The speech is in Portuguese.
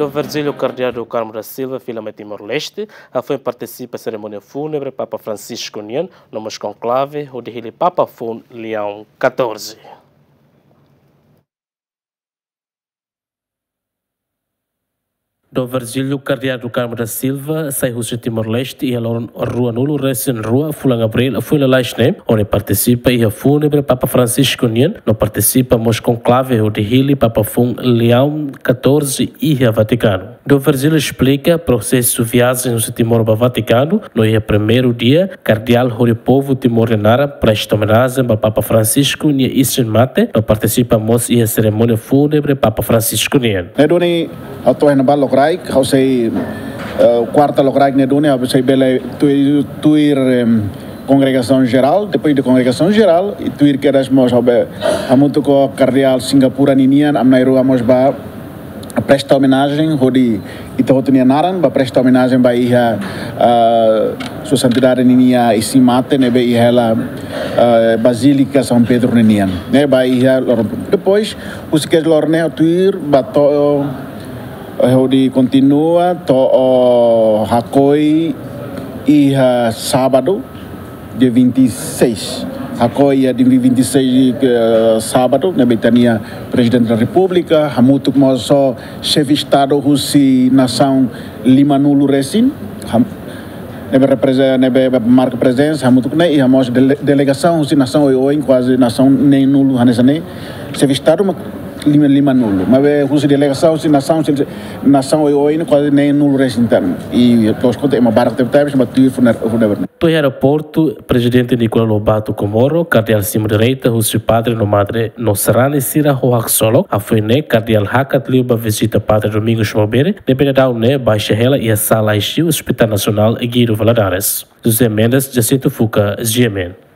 do Virgílio Cardeal do Carmo da Silva, Filha Timor-Leste, foi participa da cerimônia fúnebre Papa Francisco Nian, no conclave, o de Papa Fon Leão XIV. Do Virgílio Cardeal do Carmo da Silva, sai Rússia Timor-Leste e a rua Nulo, recém rua, Fulang Abril, foi lá onde participa e a fúnebre Papa Francisco Nian, não participa mas conclave o de Hili, Papa Fon Leão XIV e a Vaticano. Do Virgílio explica o processo de viagem no Timor para Vaticano, no primeiro dia, Cardeal do Povo Timor-Lenara presta homenagem ao Papa Francisco Nian e Mate, não participa mas e a cerimônia fúnebre Papa Francisco Nian. How say quarta lograi ne done how say bele tuir congregação geral, depois da congregação geral e tuir que rasmos habe hamuto ko cardeal Singapura ninian amnairu amos ba presta homenagem hodi ito hotunia naran ba presta homenagem ba iha sua santidade ninia isimate ne be iha Basílica São Pedro ninian ne ba iha depois os que lorne tuir ba to Hodi continua to Hakoi e sábado dia 26. Hakoi dia 26 sábado na Betania Presidente da República, hamutuk moso chefe de Estado Russi nação Limanulu Resin. Nebe marca presença hamutuk ne e hamos delegação Russi nação oi quase nação nem nulo hanesane chefe de Estado lima nulo, mas é a delegação de nação oi quase nem nulo residente e os contas é uma barra de tempo mas tu funerário. Do aeroporto, presidente Nicolau Lobato Comoro, cardeal cima direita, o seu padre no madre no Serrani Sira Hoak Solo, a foi ne cardeal Hakat Liuba visita padre Domingos Mobere, depende da UNE Baixa Hela e a sala o Hospital Nacional Guido Valadares. José Mendes, Jacinto Fuca, GMN.